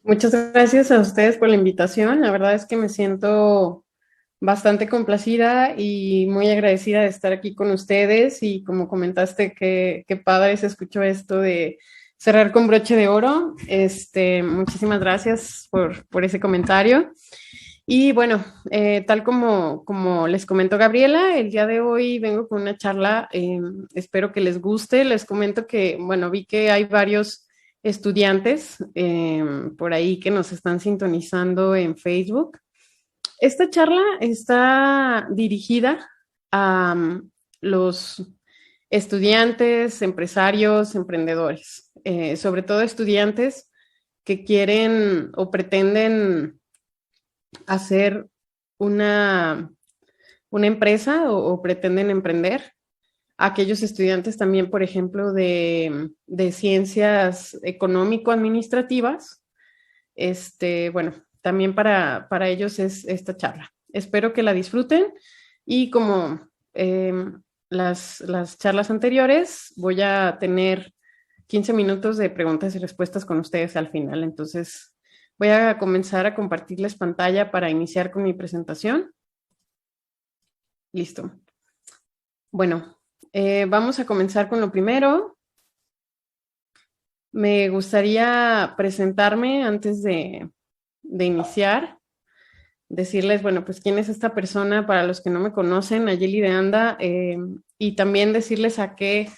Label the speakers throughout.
Speaker 1: Muchas gracias a ustedes por la invitación. La verdad es que me siento bastante complacida y muy agradecida de estar aquí con ustedes. Y como comentaste, qué padre se escuchó esto de cerrar con broche de oro. Muchísimas gracias por ese comentario. Y bueno, tal como les comentó Gabriela, el día de hoy vengo con una charla, espero que les guste. Les comento que, bueno, vi que hay varios estudiantes por ahí que nos están sintonizando en Facebook. Esta charla está dirigida a los estudiantes, empresarios, emprendedores, sobre todo estudiantes que quieren o pretenden hacer una, una empresa o pretenden emprender. Aquellos estudiantes también, por ejemplo, de ciencias económico-administrativas, bueno, también para ellos es esta charla. Espero que la disfruten y como las charlas anteriores, voy a tener 15 minutos de preguntas y respuestas con ustedes al final. Entonces, voy a comenzar a compartirles pantalla para iniciar con mi presentación. Listo. Bueno, vamos a comenzar con lo primero. Me gustaría presentarme antes de iniciar, decirles, bueno, pues quién es esta persona para los que no me conocen, Nayeli de Anda, y también decirles a qué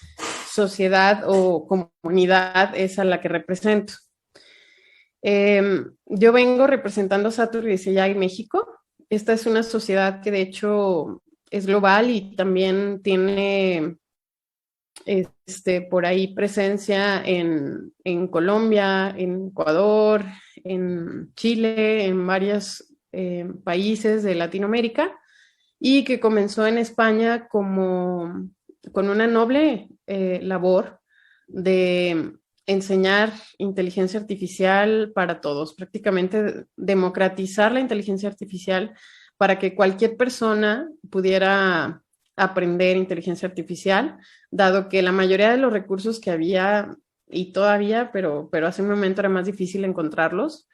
Speaker 1: sociedad o comunidad es a la que represento. Yo vengo representando Satur y México. Esta es una sociedad que de hecho es global y también tiene por ahí presencia en Colombia, en Ecuador, en Chile, en varios países de Latinoamérica y que comenzó en España con una noble labor de enseñar inteligencia artificial para todos, prácticamente democratizar la inteligencia artificial para que cualquier persona pudiera aprender inteligencia artificial, dado que la mayoría de los recursos que había y todavía, pero hace un momento era más difícil encontrarlos,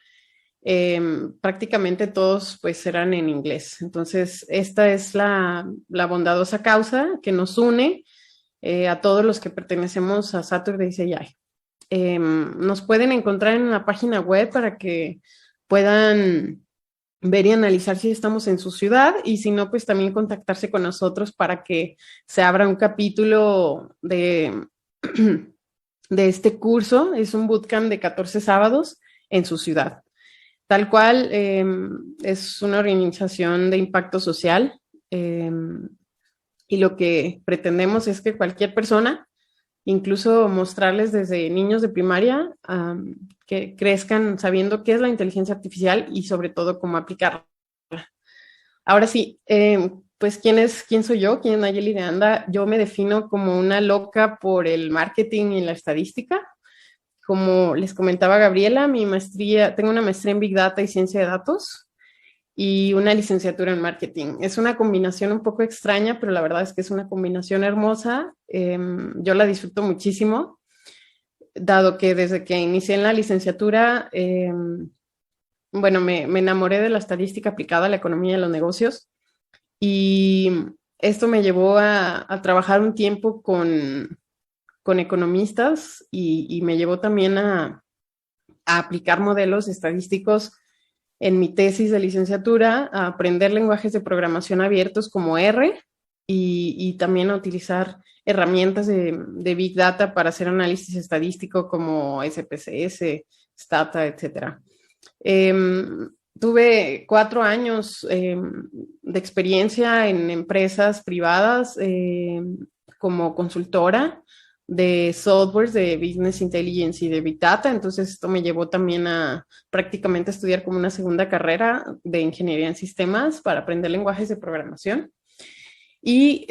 Speaker 1: prácticamente todos pues eran en inglés. Entonces, esta es la bondadosa causa que nos une a todos los que pertenecemos a Saturday AI. Nos pueden encontrar en la página web para que puedan ver y analizar si estamos en su ciudad y si no, pues también contactarse con nosotros para que se abra un capítulo de este curso. Es un bootcamp de 14 sábados en su ciudad. Tal cual, es una organización de impacto social y lo que pretendemos es que cualquier persona, incluso mostrarles desde niños de primaria, que crezcan sabiendo qué es la inteligencia artificial y sobre todo cómo aplicarla. Ahora sí, pues ¿quién soy yo? ¿Quién es Nayeli de Anda? Yo me defino como una loca por el marketing y la estadística. Como les comentaba Gabriela, tengo una maestría en Big Data y Ciencia de Datos y una licenciatura en marketing. Es una combinación un poco extraña, pero la verdad es que es una combinación hermosa. Yo la disfruto muchísimo, dado que desde que inicié en la licenciatura, bueno, me enamoré de la estadística aplicada a la economía y los negocios y esto me llevó a trabajar un tiempo con economistas y me llevó también a aplicar modelos estadísticos en mi tesis de licenciatura, a aprender lenguajes de programación abiertos como R y también a utilizar herramientas de Big Data para hacer análisis estadístico como SPSS, Stata, etcétera. Eh, Tuve 4 años de experiencia en empresas privadas como consultora de softwares de Business Intelligence y de Big Data. Entonces esto me llevó también a prácticamente estudiar como una segunda carrera de ingeniería en sistemas para aprender lenguajes de programación. Y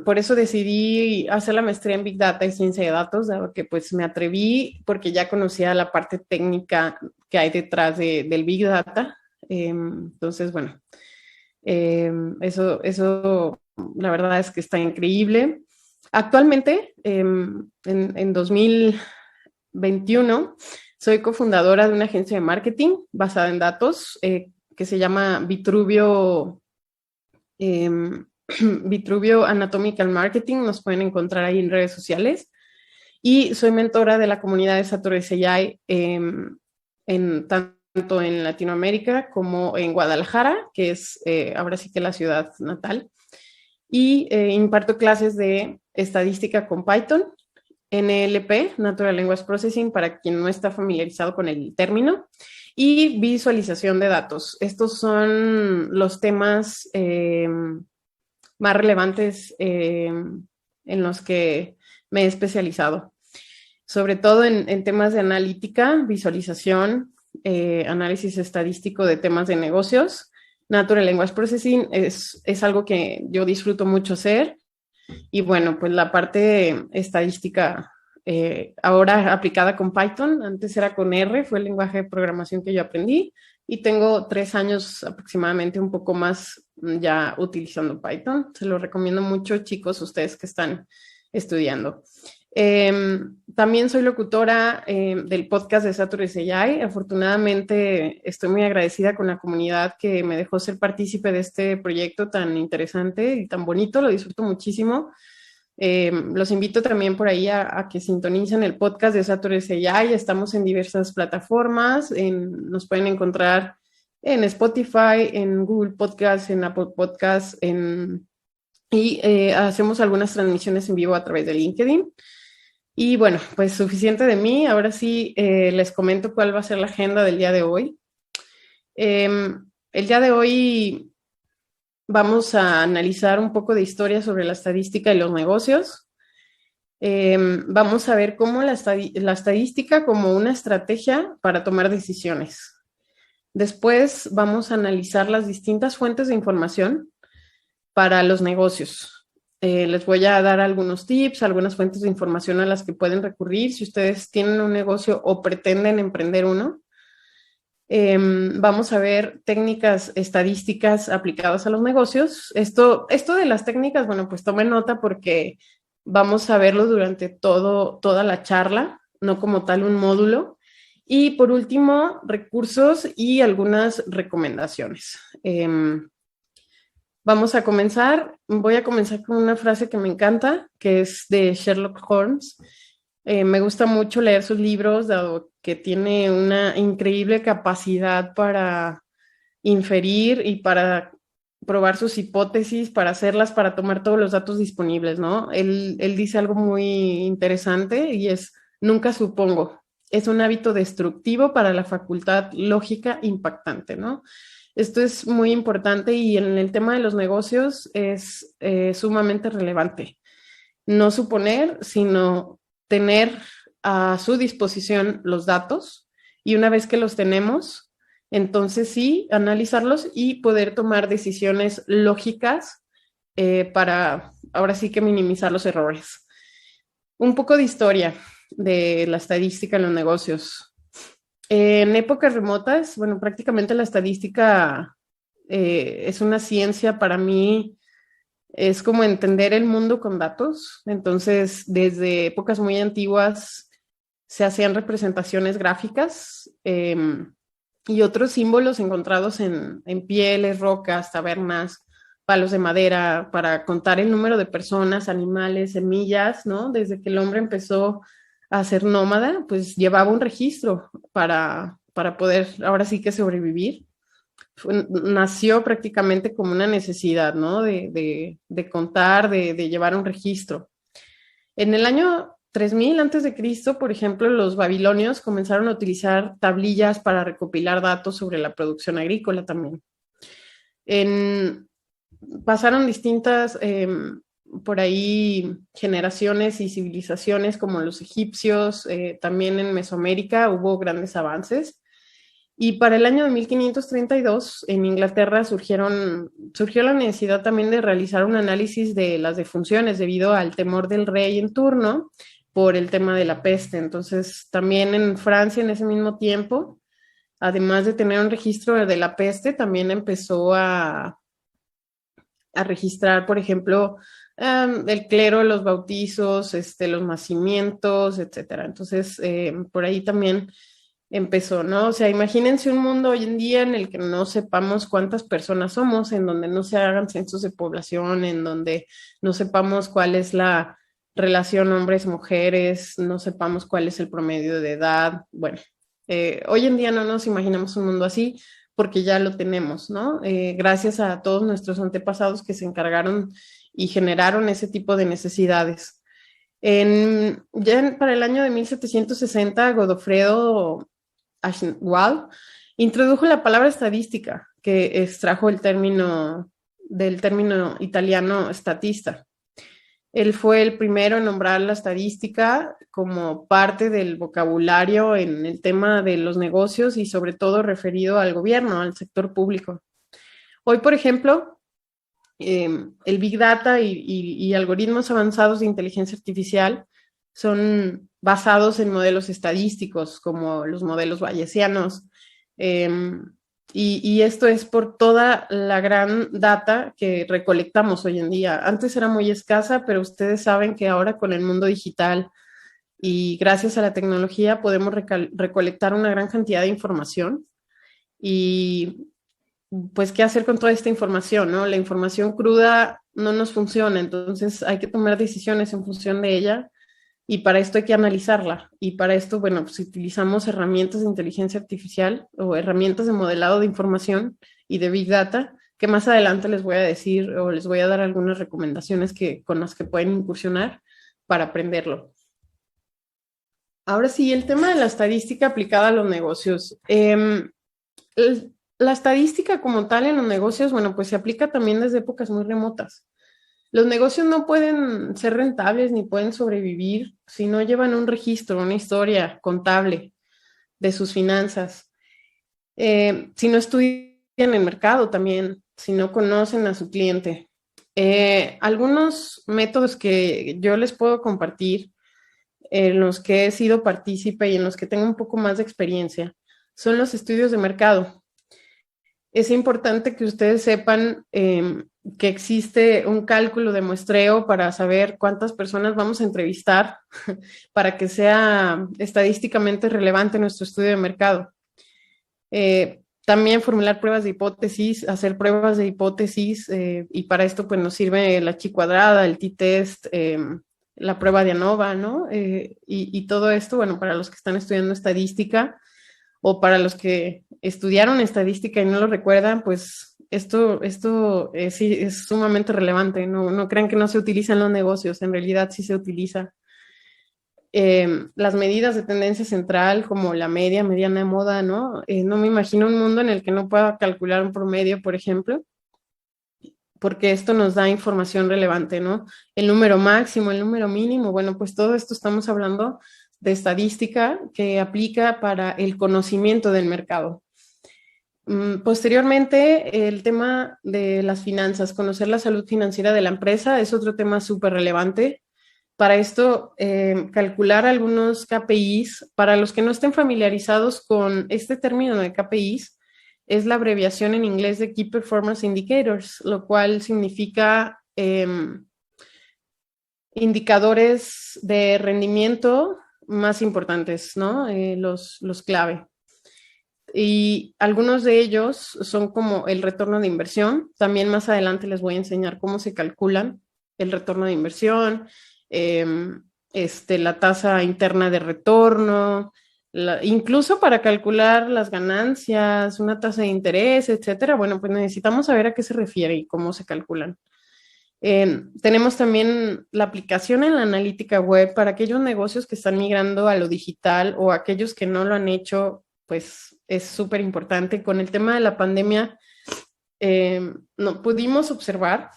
Speaker 1: por eso decidí hacer la maestría en Big Data y Ciencia de Datos, dado que pues me atreví porque ya conocía la parte técnica que hay detrás del Big Data. Entonces, bueno, eso la verdad es que está increíble. Actualmente, en 2021, Soy cofundadora de una agencia de marketing basada en datos que se llama Vitruvio, Vitruvio Anatomical Marketing. Nos pueden encontrar ahí en redes sociales. Y soy mentora de la comunidad de Saturday AI tanto en Latinoamérica como en Guadalajara, que es ahora sí que la ciudad natal. Y imparto clases de estadística con Python, NLP, Natural Language Processing, para quien no está familiarizado con el término, y visualización de datos. Estos son los temas más relevantes en los que me he especializado, sobre todo en temas de analítica, visualización, análisis estadístico de temas de negocios. Natural Language Processing es algo que yo disfruto mucho hacer. Y bueno, pues la parte estadística ahora aplicada con Python, antes era con R, fue el lenguaje de programación que yo aprendí y tengo 3 años aproximadamente, un poco más ya utilizando Python. Se lo recomiendo mucho, chicos, ustedes que están estudiando. También soy locutora del podcast de Saturday AI. Afortunadamente estoy muy agradecida con la comunidad que me dejó ser partícipe de este proyecto tan interesante y tan bonito, lo disfruto muchísimo. Los invito también por ahí a que sintonicen el podcast de Saturday AI. Estamos en diversas plataformas, nos pueden encontrar en Spotify, en Google Podcasts, en Apple Podcasts, y hacemos algunas transmisiones en vivo a través de LinkedIn. Y bueno, pues suficiente de mí. Ahora sí les comento cuál va a ser la agenda del día de hoy. El día de hoy vamos a analizar un poco de historia sobre la estadística y los negocios. Vamos a ver cómo la estadística como una estrategia para tomar decisiones. Después vamos a analizar las distintas fuentes de información para los negocios. Les voy a dar algunos tips, algunas fuentes de información a las que pueden recurrir si ustedes tienen un negocio o pretenden emprender uno. Vamos a ver técnicas estadísticas aplicadas a los negocios. Esto de las técnicas, bueno, pues tomen nota porque vamos a verlo durante toda la charla, no como tal un módulo. Y por último, recursos y algunas recomendaciones. Vamos a comenzar. Voy a comenzar con una frase que me encanta, que es de Sherlock Holmes. Me gusta mucho leer sus libros, dado que tiene una increíble capacidad para inferir y para probar sus hipótesis, para hacerlas, para tomar todos los datos disponibles, ¿no? Él dice algo muy interesante y es, nunca supongo. Es un hábito destructivo para la facultad lógica impactante, ¿no? Esto es muy importante y en el tema de los negocios es sumamente relevante. No suponer, sino tener a su disposición los datos y una vez que los tenemos, entonces sí, analizarlos y poder tomar decisiones lógicas para ahora sí que minimizar los errores. Un poco de historia de la estadística en los negocios. En épocas remotas, bueno, prácticamente la estadística es una ciencia para mí, es como entender el mundo con datos. Entonces, desde épocas muy antiguas se hacían representaciones gráficas y otros símbolos encontrados en pieles, rocas, tabernas, palos de madera, para contar el número de personas, animales, semillas, ¿no? Desde que el hombre empezó a ser nómada, pues llevaba un registro para poder ahora sí que sobrevivir. Nació prácticamente como una necesidad, ¿no? De contar, de llevar un registro. En el año 3000 antes de Cristo, por ejemplo, los babilonios comenzaron a utilizar tablillas para recopilar datos sobre la producción agrícola también. Pasaron distintas por ahí generaciones y civilizaciones como los egipcios, también en Mesoamérica hubo grandes avances. Y para el año de 1532 en Inglaterra surgió la necesidad también de realizar un análisis de las defunciones debido al temor del rey en turno por el tema de la peste. Entonces, también en Francia en ese mismo tiempo, además de tener un registro de la peste, también empezó a registrar, por ejemplo, el clero, los bautizos, los nacimientos, etcétera. Entonces, por ahí también empezó, ¿no? O sea, imagínense un mundo hoy en día en el que no sepamos cuántas personas somos, en donde no se hagan censos de población, en donde no sepamos cuál es la relación hombres-mujeres, no sepamos cuál es el promedio de edad. Bueno, hoy en día no nos imaginamos un mundo así porque ya lo tenemos, ¿no? Gracias a todos nuestros antepasados que se encargaron y generaron ese tipo de necesidades. Para el año de 1760, Godofredo Aschwald introdujo la palabra estadística, que extrajo el término del término italiano statista. Él fue el primero en nombrar la estadística como parte del vocabulario en el tema de los negocios y sobre todo referido al gobierno, al sector público. Hoy, por ejemplo, el Big Data y algoritmos avanzados de inteligencia artificial son basados en modelos estadísticos como los modelos bayesianos. Y esto es por toda la gran data que recolectamos hoy en día. Antes era muy escasa, pero ustedes saben que ahora con el mundo digital y gracias a la tecnología podemos recolectar una gran cantidad de información y pues qué hacer con toda esta información, ¿no? La información cruda no nos funciona, entonces hay que tomar decisiones en función de ella y para esto hay que analizarla. Y para esto, bueno, pues utilizamos herramientas de inteligencia artificial o herramientas de modelado de información y de Big Data, que más adelante les voy a decir o les voy a dar algunas recomendaciones con las que pueden incursionar para aprenderlo. Ahora sí, el tema de la estadística aplicada a los negocios. La estadística como tal en los negocios, bueno, pues se aplica también desde épocas muy remotas. Los negocios no pueden ser rentables ni pueden sobrevivir si no llevan un registro, una historia contable de sus finanzas. Si no estudian el mercado también, si no conocen a su cliente. Algunos métodos que yo les puedo compartir, en los que he sido partícipe y en los que tengo un poco más de experiencia, son los estudios de mercado. Es importante que ustedes sepan que existe un cálculo de muestreo para saber cuántas personas vamos a entrevistar para que sea estadísticamente relevante nuestro estudio de mercado. También formular pruebas de hipótesis, hacer pruebas de hipótesis y para esto pues nos sirve la chi cuadrada, el t-test, la prueba de ANOVA, ¿no? Y todo esto, bueno, para los que están estudiando estadística, o para los que estudiaron estadística y no lo recuerdan, pues esto sí es sumamente relevante. No crean que no se utiliza en los negocios, en realidad sí se utiliza. Las medidas de tendencia central, como la media, mediana de moda, ¿no? No me imagino un mundo en el que no pueda calcular un promedio, por ejemplo, porque esto nos da información relevante, ¿no? El número máximo, el número mínimo, bueno, pues todo esto estamos hablando de estadística que aplica para el conocimiento del mercado. Posteriormente, el tema de las finanzas, conocer la salud financiera de la empresa es otro tema súper relevante. Para esto, calcular algunos KPIs, para los que no estén familiarizados con este término de KPIs, es la abreviación en inglés de Key Performance Indicators, lo cual significa indicadores de rendimiento más importantes, ¿no? Los clave. Y algunos de ellos son como el retorno de inversión. También más adelante les voy a enseñar cómo se calculan el retorno de inversión, la tasa interna de retorno, incluso para calcular las ganancias, una tasa de interés, etcétera. Bueno, pues necesitamos saber a qué se refiere y cómo se calculan. Tenemos también la aplicación en la analítica web para aquellos negocios que están migrando a lo digital o aquellos que no lo han hecho, pues es súper importante. Con el tema de la pandemia, no, pudimos observar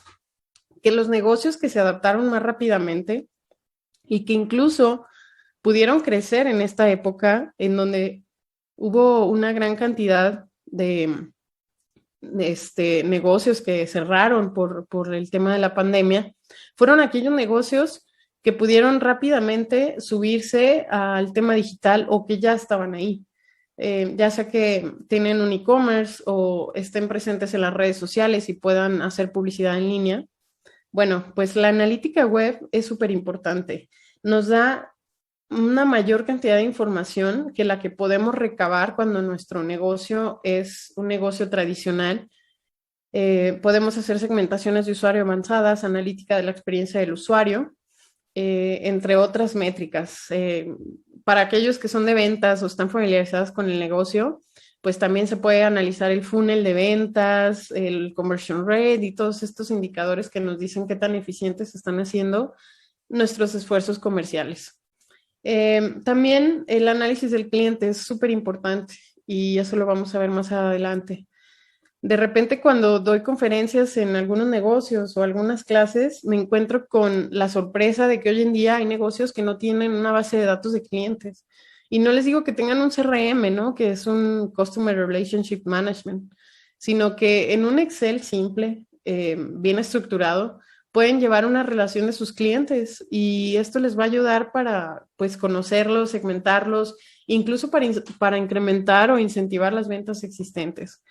Speaker 1: que los negocios que se adaptaron más rápidamente y que incluso pudieron crecer en esta época en donde hubo una gran cantidad de negocios que cerraron por el tema de la pandemia, fueron aquellos negocios que pudieron rápidamente subirse al tema digital o que ya estaban ahí. Ya sea que tienen un e-commerce o estén presentes en las redes sociales y puedan hacer publicidad en línea. Bueno, pues la analítica web es súper importante. Nos da una mayor cantidad de información que la que podemos recabar cuando nuestro negocio es un negocio tradicional. Podemos hacer segmentaciones de usuario avanzadas, analítica de la experiencia del usuario, entre otras métricas. Para aquellos que son de ventas o están familiarizados con el negocio, pues también se puede analizar el funnel de ventas, el conversion rate y todos estos indicadores que nos dicen qué tan eficientes están haciendo nuestros esfuerzos comerciales. También el análisis del cliente es súper importante y eso lo vamos a ver más adelante. De repente cuando doy conferencias en algunos negocios o algunas clases, me encuentro con la sorpresa de que hoy en día hay negocios que no tienen una base de datos de clientes. Y no les digo que tengan un CRM, ¿no? Que es un Customer Relationship Management, sino que en un Excel simple, bien estructurado, pueden llevar una relación de sus clientes y esto les va a ayudar para, pues, conocerlos, segmentarlos, incluso para incrementar o incentivar las ventas existentes.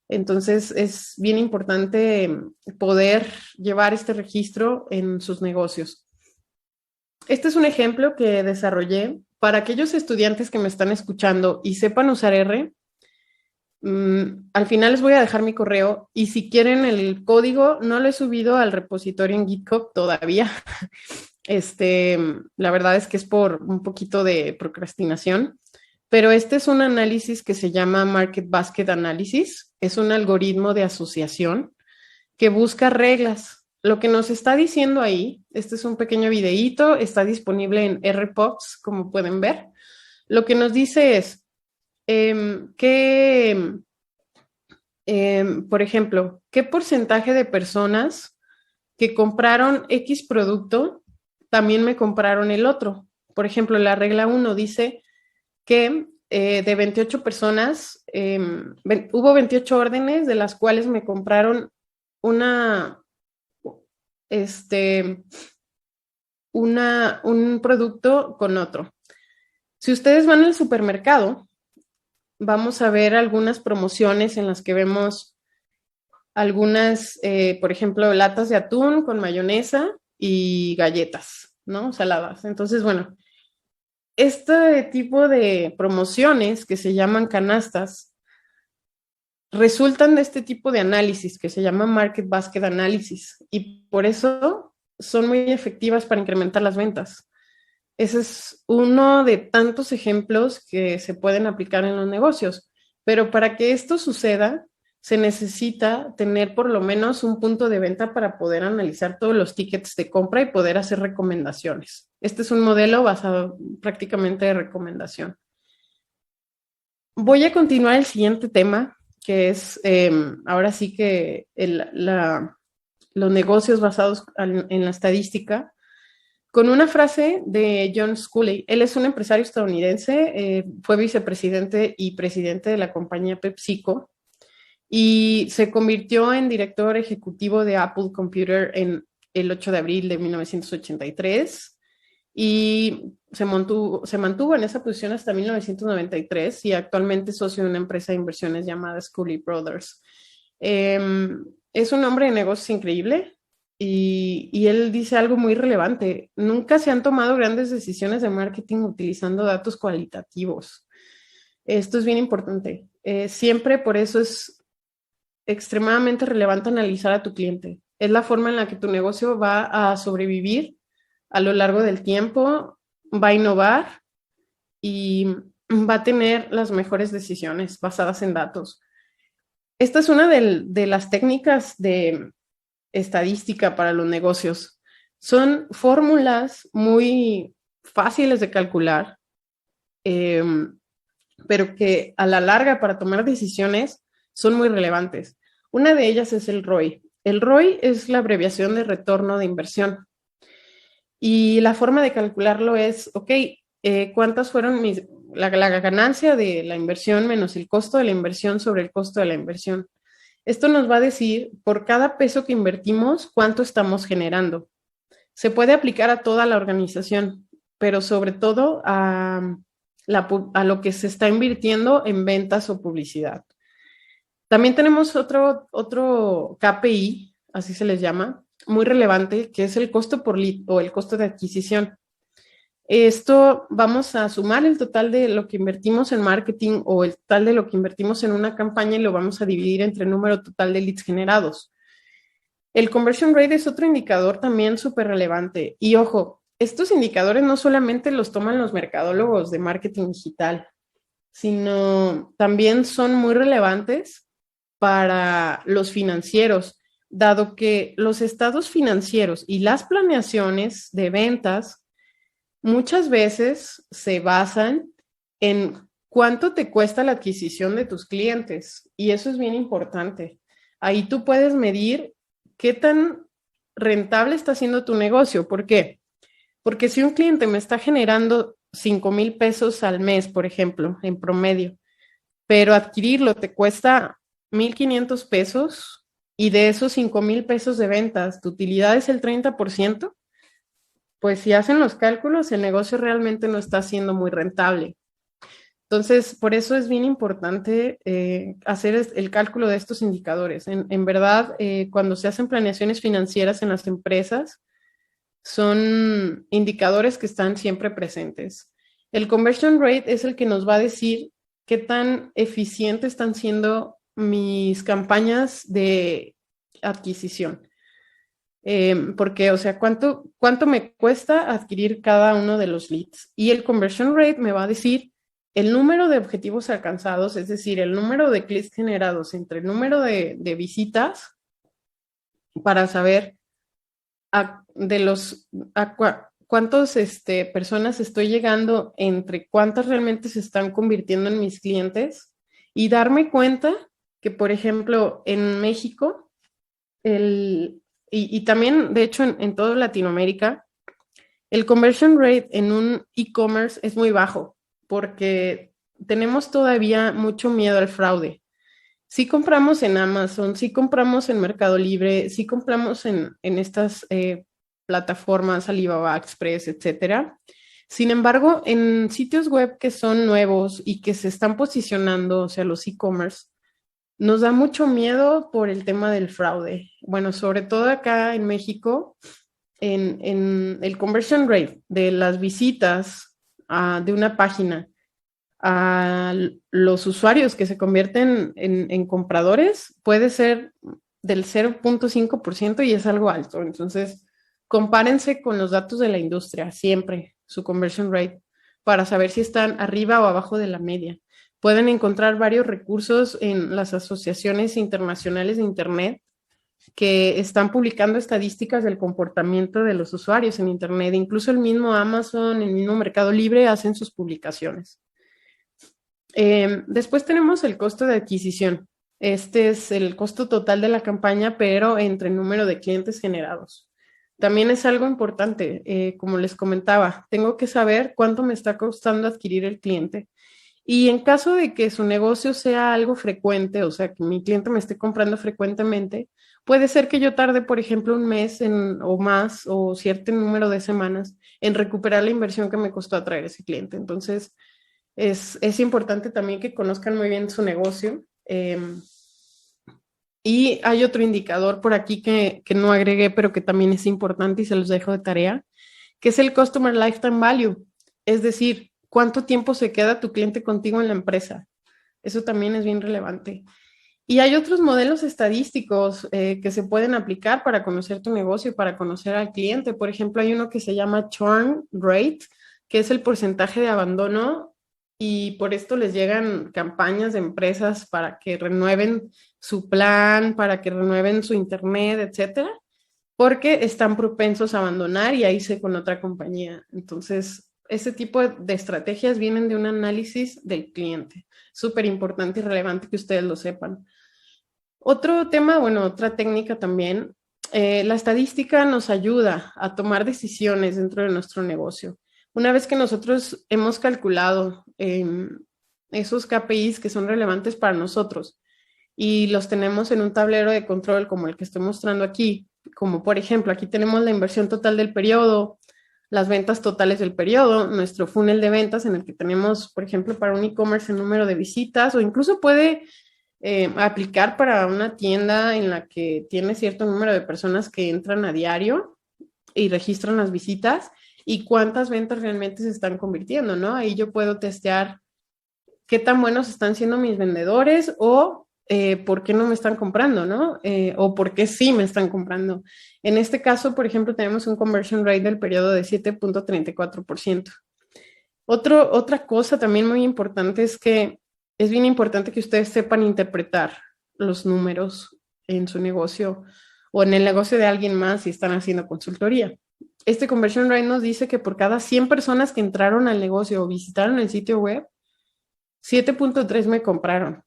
Speaker 1: Entonces es bien importante poder llevar este registro en sus negocios. Este es un ejemplo que desarrollé para aquellos estudiantes que me están escuchando y sepan usar R. Al final les voy a dejar mi correo y si quieren el código, no lo he subido al repositorio en GitHub todavía. La verdad es que es por un poquito de procrastinación. Pero este es un análisis que se llama Market Basket Analysis. Es un algoritmo de asociación que busca reglas. Lo que nos está diciendo ahí, este es un pequeño videíto, está disponible en RPox, como pueden ver. Lo que nos dice es que, por ejemplo, qué porcentaje de personas que compraron X producto también me compraron el otro. Por ejemplo, la regla 1 dice que de 28 personas, hubo 28 órdenes de las cuales me compraron un producto con otro. Si ustedes van al supermercado, vamos a ver algunas promociones en las que vemos algunas, por ejemplo, latas de atún con mayonesa y galletas, ¿no? Saladas. Entonces, bueno, este tipo de promociones que se llaman canastas resultan de este tipo de análisis que se llama Market Basket Analysis y por eso son muy efectivas para incrementar las ventas. Ese es uno de tantos ejemplos que se pueden aplicar en los negocios, pero para que esto suceda se necesita tener por lo menos un punto de venta para poder analizar todos los tickets de compra y poder hacer recomendaciones. Este es un modelo basado prácticamente de recomendación. Voy a continuar el siguiente tema, que es ahora sí que los negocios basados en la estadística, con una frase de John Sculley. Él es un empresario estadounidense, fue vicepresidente y presidente de la compañía PepsiCo y se convirtió en director ejecutivo de Apple Computer en el 8 de abril de 1983 y se mantuvo en esa posición hasta 1993 y actualmente es socio de una empresa de inversiones llamada Sculley Brothers. Es un hombre de negocios increíble y él dice algo muy relevante. Nunca se han tomado grandes decisiones de marketing utilizando datos cualitativos. Esto es bien importante. Siempre por eso es extremadamente relevante analizar a tu cliente. Es la forma en la que tu negocio va a sobrevivir a lo largo del tiempo, va a innovar y va a tener las mejores decisiones basadas en datos. Esta es una de las técnicas de estadística para los negocios. Son fórmulas muy fáciles de calcular, pero que a la larga para tomar decisiones son muy relevantes. Una de ellas es el ROI. El ROI es la abreviación de retorno de inversión. Y la forma de calcularlo es, ok, ¿cuántas fueron la ganancia de la inversión menos el costo de la inversión sobre el costo de la inversión? Esto nos va a decir por cada peso que invertimos cuánto estamos generando. Se puede aplicar a toda la organización, pero sobre todo a lo que se está invirtiendo en ventas o publicidad. También tenemos otro KPI, así se les llama, muy relevante, que es el costo por lead o el costo de adquisición. Esto vamos a sumar el total de lo que invertimos en marketing o el total de lo que invertimos en una campaña y lo vamos a dividir entre el número total de leads generados. El conversion rate es otro indicador también súper relevante. Y ojo, estos indicadores no solamente los toman los mercadólogos de marketing digital, sino también son muy relevantes para los financieros, dado que los estados financieros y las planeaciones de ventas muchas veces se basan en cuánto te cuesta la adquisición de tus clientes. Y eso es bien importante. Ahí tú puedes medir qué tan rentable está siendo tu negocio. ¿Por qué? Porque si un cliente me está generando 5,000 pesos al mes, por ejemplo, en promedio, pero adquirirlo te cuesta 1,500 pesos y de esos 5,000 pesos de ventas, tu utilidad es el 30%, pues si hacen los cálculos, el negocio realmente no está siendo muy rentable. Entonces, por eso es bien importante hacer el cálculo de estos indicadores. En verdad, cuando se hacen planeaciones financieras en las empresas, son indicadores que están siempre presentes. El conversion rate es el que nos va a decir qué tan eficientes están siendo mis campañas de adquisición. Porque, o sea, ¿cuánto me cuesta adquirir cada uno de los leads? Y el conversion rate me va a decir el número de objetivos alcanzados, es decir, el número de clics generados entre el número de visitas para saber de los cuántos personas estoy llegando, entre cuántas realmente se están convirtiendo en mis clientes y darme cuenta que, por ejemplo, en México, y también, de hecho, en toda Latinoamérica, el conversion rate en un e-commerce es muy bajo porque tenemos todavía mucho miedo al fraude. Sí compramos en Amazon, sí compramos en Mercado Libre, sí compramos en estas plataformas, Alibaba, Express, etcétera. Sin embargo, en sitios web que son nuevos y que se están posicionando, o sea, los e-commerce, nos da mucho miedo por el tema del fraude. Bueno, sobre todo acá en México, en el conversion rate de las visitas de una página a los usuarios que se convierten en compradores puede ser del 0,5% y es algo alto. Entonces, compárense con los datos de la industria, siempre su conversion rate, para saber si están arriba o abajo de la media. Pueden encontrar varios recursos en las asociaciones internacionales de Internet que están publicando estadísticas del comportamiento de los usuarios en Internet. Incluso el mismo Amazon, el mismo Mercado Libre hacen sus publicaciones. Después tenemos el costo de adquisición. Este es el costo total de la campaña, pero entre el número de clientes generados. También es algo importante, como les comentaba, tengo que saber cuánto me está costando adquirir el cliente. Y en caso de que su negocio sea algo frecuente, o sea, que mi cliente me esté comprando frecuentemente, puede ser que yo tarde, por ejemplo, un mes o más o cierto número de semanas en recuperar la inversión que me costó atraer ese cliente. Entonces, es importante también que conozcan muy bien su negocio. Y hay otro indicador por aquí que no agregué, pero que también es importante y se los dejo de tarea, que es el Customer Lifetime Value. Es decir, cuánto tiempo se queda tu cliente contigo en la empresa. Eso también es bien relevante. Y hay otros modelos estadísticos que se pueden aplicar para conocer tu negocio y para conocer al cliente. Por ejemplo, hay uno que se llama Churn Rate, que es el porcentaje de abandono y por esto les llegan campañas de empresas para que renueven su plan, para que renueven su internet, etcétera, porque están propensos a abandonar y a irse con otra compañía. Entonces, ese tipo de estrategias vienen de un análisis del cliente. Súper importante y relevante que ustedes lo sepan. Otro tema, bueno, otra técnica también, la estadística nos ayuda a tomar decisiones dentro de nuestro negocio. Una vez que nosotros hemos calculado esos KPIs que son relevantes para nosotros y los tenemos en un tablero de control como el que estoy mostrando aquí, como por ejemplo, aquí tenemos la inversión total del periodo, las ventas totales del periodo, nuestro funnel de ventas en el que tenemos, por ejemplo, para un e-commerce el número de visitas o incluso puede aplicar para una tienda en la que tiene cierto número de personas que entran a diario y registran las visitas. y cuántas ventas realmente se están convirtiendo, ¿no? Ahí yo puedo testear qué tan buenos están siendo mis vendedores o por qué no me están comprando, ¿no? O por qué sí me están comprando. En este caso, por ejemplo, tenemos un conversion rate del periodo de 7.34%. Otra cosa también muy importante es que es bien importante que ustedes sepan interpretar los números en su negocio o en el negocio de alguien más si están haciendo consultoría. Este conversion rate nos dice que por cada 100 personas que entraron al negocio o visitaron el sitio web, 7.3 me compraron.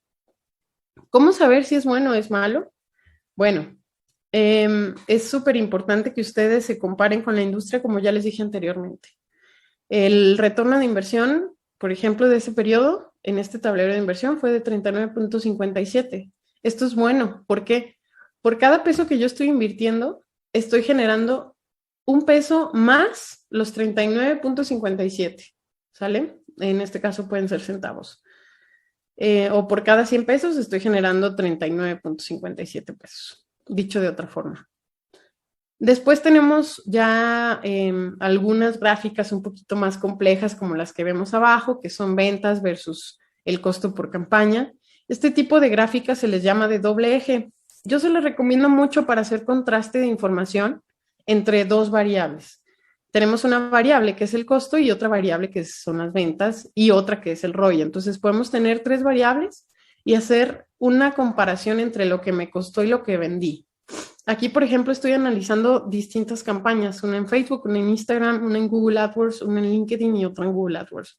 Speaker 1: ¿Cómo saber si es bueno o es malo? Bueno, es súper importante que ustedes se comparen con la industria, como ya les dije anteriormente. El retorno de inversión, por ejemplo, de ese periodo, en este tablero de inversión, fue de 39.57. Esto es bueno. ¿Por qué? Por cada peso que yo estoy invirtiendo, estoy generando un peso más los 39.57. ¿Sale? En este caso pueden ser centavos. O por cada 100 pesos estoy generando 39.57 pesos, dicho de otra forma. Después tenemos ya algunas gráficas un poquito más complejas como las que vemos abajo, que son ventas versus el costo por campaña. Este tipo de gráficas se les llama de doble eje. Yo se les recomiendo mucho para hacer contraste de información entre dos variables. Tenemos una variable que es el costo y otra variable que son las ventas y otra que es el ROI. Entonces podemos tener tres variables y hacer una comparación entre lo que me costó y lo que vendí. Aquí, por ejemplo, estoy analizando distintas campañas, una en Facebook, una en Instagram, una en Google AdWords, una en LinkedIn y otra en Google AdWords.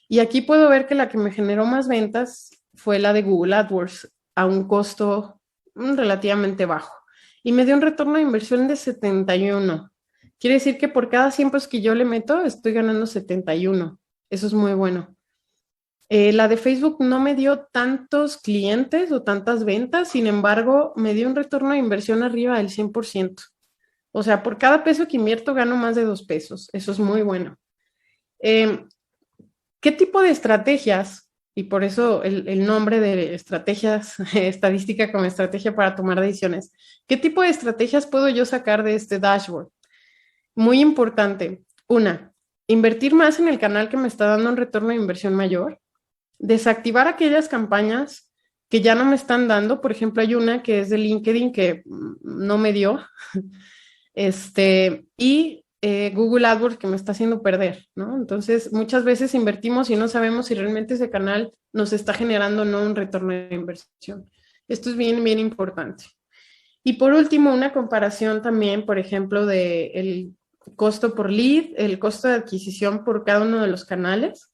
Speaker 1: Y aquí puedo ver que la que me generó más ventas fue la de Google AdWords a un costo relativamente bajo. Y me dio un retorno de inversión de 71. Quiere decir que por cada 100 pesos que yo le meto, estoy ganando 71. Eso es muy bueno. La de Facebook no me dio tantos clientes o tantas ventas, sin embargo, me dio un retorno de inversión arriba del 100%. O sea, por cada peso que invierto gano más de 2 pesos. Eso es muy bueno. ¿Qué tipo de estrategias? Y por eso el nombre de estrategias, estadística como estrategia para tomar decisiones. ¿Qué tipo de estrategias puedo yo sacar de este dashboard? Muy importante. Una, invertir más en el canal que me está dando un retorno de inversión mayor. Desactivar aquellas campañas que ya no me están dando. Por ejemplo, hay una que es de LinkedIn que no me dio. Y Google AdWords que me está haciendo perder, ¿no? Entonces, muchas veces invertimos y no sabemos si realmente ese canal nos está generando o no un retorno de inversión. Esto es bien, bien importante. Y por último, una comparación también, por ejemplo, de el costo por lead, el costo de adquisición por cada uno de los canales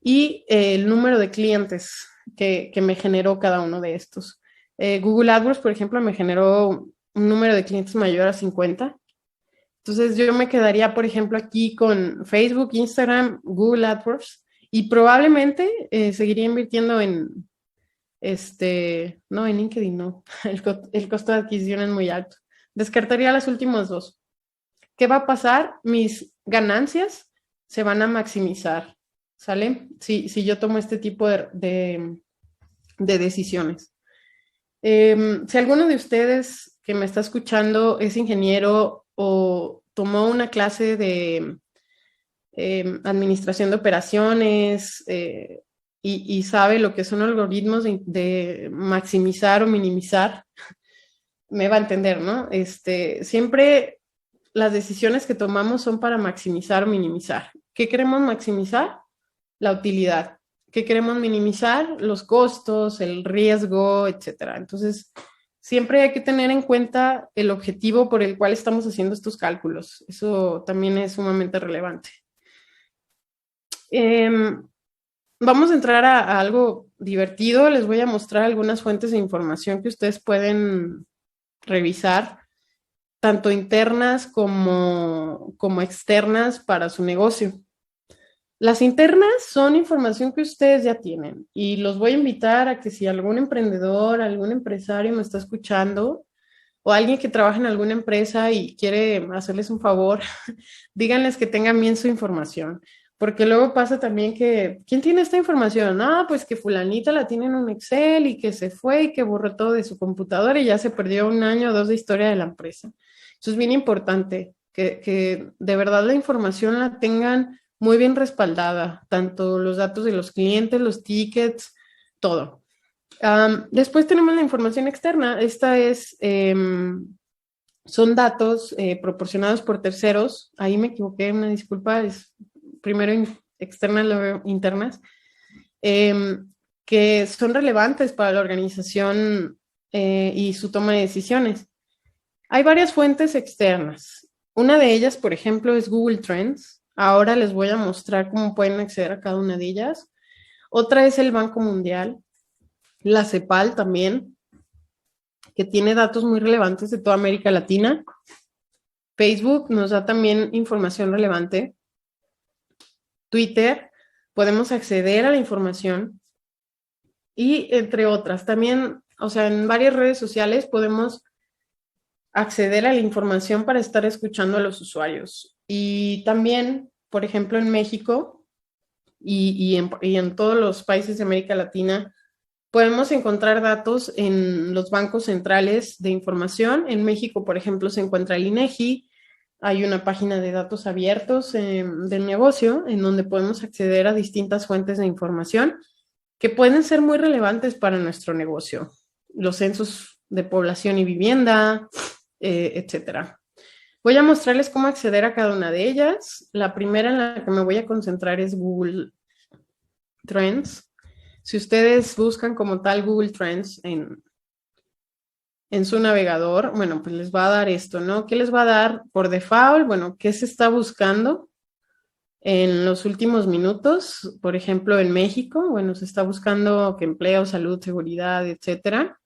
Speaker 1: y el número de clientes que me generó cada uno de estos. Google AdWords, por ejemplo, me generó un número de clientes mayor a 50. Entonces yo me quedaría, por ejemplo, aquí con Facebook, Instagram, Google AdWords y probablemente seguiría invirtiendo en, no, en LinkedIn no, el costo de adquisición es muy alto. Descartaría las últimas dos. ¿Qué va a pasar? Mis ganancias se van a maximizar, ¿sale? Si yo tomo este tipo de decisiones. Si alguno de ustedes que me está escuchando es ingeniero o tomó una clase de administración de operaciones y sabe lo que son algoritmos de maximizar o minimizar, me va a entender, ¿no? Siempre las decisiones que tomamos son para maximizar o minimizar. ¿Qué queremos maximizar? La utilidad. ¿Qué queremos minimizar? Los costos, el riesgo, etcétera. Entonces, siempre hay que tener en cuenta el objetivo por el cual estamos haciendo estos cálculos. Eso también es sumamente relevante. Vamos a entrar a algo divertido. Les voy a mostrar algunas fuentes de información que ustedes pueden revisar, tanto internas como externas para su negocio. Las internas son información que ustedes ya tienen y los voy a invitar a que si algún emprendedor, algún empresario me está escuchando o alguien que trabaja en alguna empresa y quiere hacerles un favor, díganles que tengan bien su información. Porque luego pasa también que, ¿quién tiene esta información? Ah, pues que fulanita la tiene en un Excel y que se fue y que borró todo de su computadora y ya se perdió un año o dos de historia de la empresa. Eso es bien importante. que de verdad la información la tengan muy bien respaldada, tanto los datos de los clientes, los tickets, todo. Después tenemos la información externa. Esta es, son datos proporcionados por terceros. Ahí me equivoqué, una disculpa, es primero externas, luego internas, que son relevantes para la organización y su toma de decisiones. Hay varias fuentes externas. Una de ellas, por ejemplo, es Google Trends. Ahora les voy a mostrar cómo pueden acceder a cada una de ellas. Otra es el Banco Mundial, la CEPAL también, que tiene datos muy relevantes de toda América Latina. Facebook nos da también información relevante. Twitter, podemos acceder a la información. Y entre otras, también, o sea, en varias redes sociales podemos acceder a la información para estar escuchando a los usuarios. Y también, por ejemplo, en México y en todos los países de América Latina, podemos encontrar datos en los bancos centrales de información. En México, por ejemplo, se encuentra el INEGI. Hay una página de datos abiertos del negocio en donde podemos acceder a distintas fuentes de información que pueden ser muy relevantes para nuestro negocio. Los censos de población y vivienda, etcétera. Voy a mostrarles cómo acceder a cada una de ellas. La primera en la que me voy a concentrar es Google Trends. Si ustedes buscan como tal Google Trends en su navegador, bueno, pues les va a dar esto, ¿no? ¿Qué les va a dar por default? Bueno, ¿qué se está buscando en los últimos minutos? Por ejemplo, en México, bueno, se está buscando que empleo, salud, seguridad, etcétera.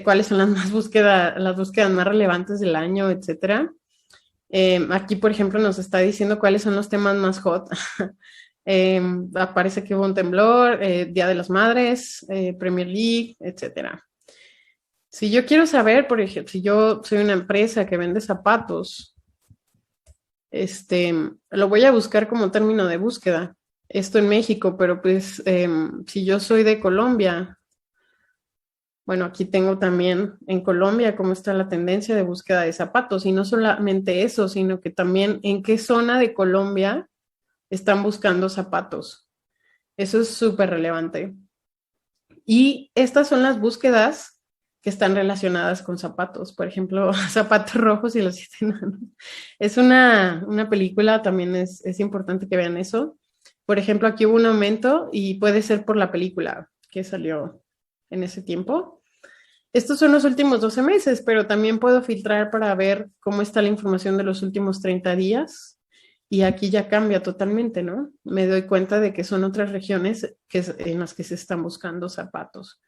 Speaker 1: Cuáles son las búsquedas más relevantes del año, etcétera. Aquí, por ejemplo, nos está diciendo cuáles son los temas más hot. Aparece que hubo un temblor, Día de las Madres, Premier League, etcétera. Si yo quiero saber, por ejemplo, si yo soy una empresa que vende zapatos, lo voy a buscar como término de búsqueda. Esto en México, pero pues si yo soy de Colombia, bueno, aquí tengo también en Colombia cómo está la tendencia de búsqueda de zapatos y no solamente eso, sino que también en qué zona de Colombia están buscando zapatos. Eso es súper relevante. Y estas son las búsquedas que están relacionadas con zapatos. Por ejemplo, Zapatos Rojos y los Siete Enanos. Es una película, también es importante que vean eso. Por ejemplo, aquí hubo un aumento y puede ser por la película que salió en ese tiempo. Estos son los últimos 12 meses, pero también puedo filtrar para ver cómo está la información de los últimos 30 días. Y aquí ya cambia totalmente, ¿no? Me doy cuenta de que son otras regiones en las que se están buscando zapatos.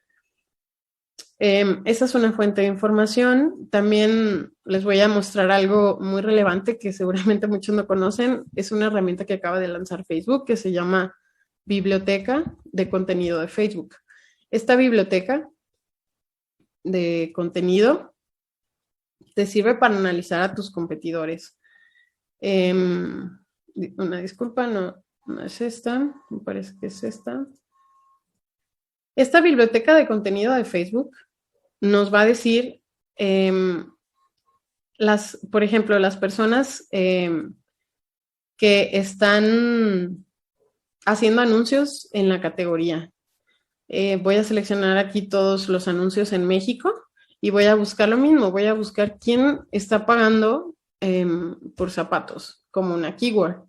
Speaker 1: Esa es una fuente de información. También les voy a mostrar algo muy relevante que seguramente muchos no conocen. Es una herramienta que acaba de lanzar Facebook que se llama Biblioteca de Contenido de Facebook. Esta biblioteca de contenido te sirve para analizar a tus competidores. Una disculpa, no es esta, me parece que es esta. Esta biblioteca de contenido de Facebook nos va a decir, por ejemplo, las personas que están haciendo anuncios en la categoría. Voy a seleccionar aquí todos los anuncios en México y voy a buscar lo mismo, voy a buscar quién está pagando por zapatos, como una keyword.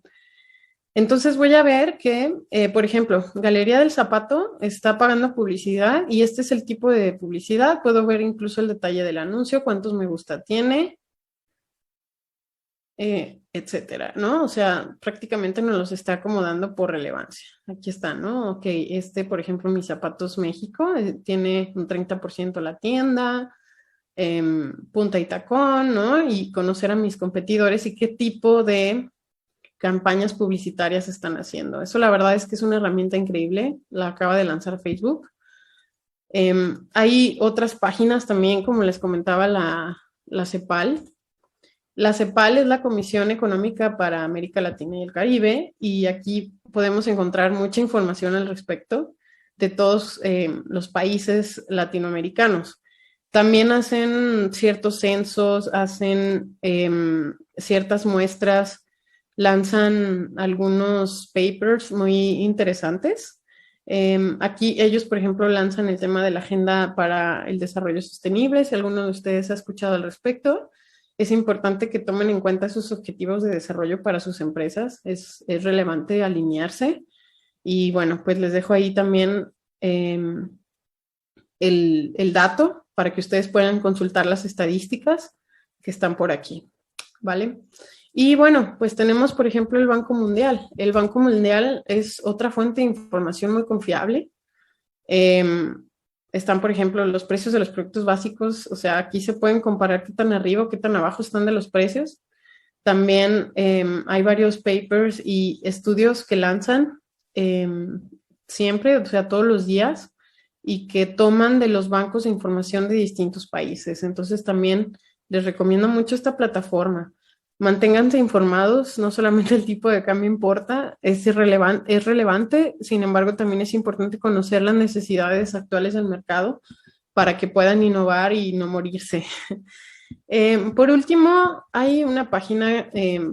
Speaker 1: Entonces voy a ver que, por ejemplo, Galería del Zapato está pagando publicidad y este es el tipo de publicidad. Puedo ver incluso el detalle del anuncio, cuántos me gusta tiene, etcétera, ¿no? O sea, prácticamente nos los está acomodando por relevancia. Aquí está, ¿no? Ok, por ejemplo, Mis Zapatos México, tiene un 30% la tienda, punta y tacón, ¿no? Y conocer a mis competidores y qué tipo de campañas publicitarias están haciendo. Eso la verdad es que es una herramienta increíble, la acaba de lanzar Facebook. Hay otras páginas también, como les comentaba, la CEPAL. La CEPAL es la Comisión Económica para América Latina y el Caribe y aquí podemos encontrar mucha información al respecto de todos los países latinoamericanos. También hacen ciertos censos, hacen ciertas muestras lanzan algunos papers muy interesantes. Aquí ellos, por ejemplo, lanzan el tema de la Agenda para el Desarrollo Sostenible. Si alguno de ustedes ha escuchado al respecto, es importante que tomen en cuenta sus objetivos de desarrollo para sus empresas. Es relevante alinearse. Y bueno, pues les dejo ahí también el dato para que ustedes puedan consultar las estadísticas que están por aquí, ¿vale? Y bueno, pues tenemos, por ejemplo, el Banco Mundial. El Banco Mundial es otra fuente de información muy confiable. Están, por ejemplo, los precios de los productos básicos. O sea, aquí se pueden comparar qué tan arriba o qué tan abajo están de los precios. También hay varios papers y estudios que lanzan siempre, o sea, todos los días, y que toman de los bancos de información de distintos países. Entonces también les recomiendo mucho esta plataforma. Manténganse informados, no solamente el tipo de cambio importa, es relevante, sin embargo también es importante conocer las necesidades actuales del mercado para que puedan innovar y no morirse. Por último, hay una página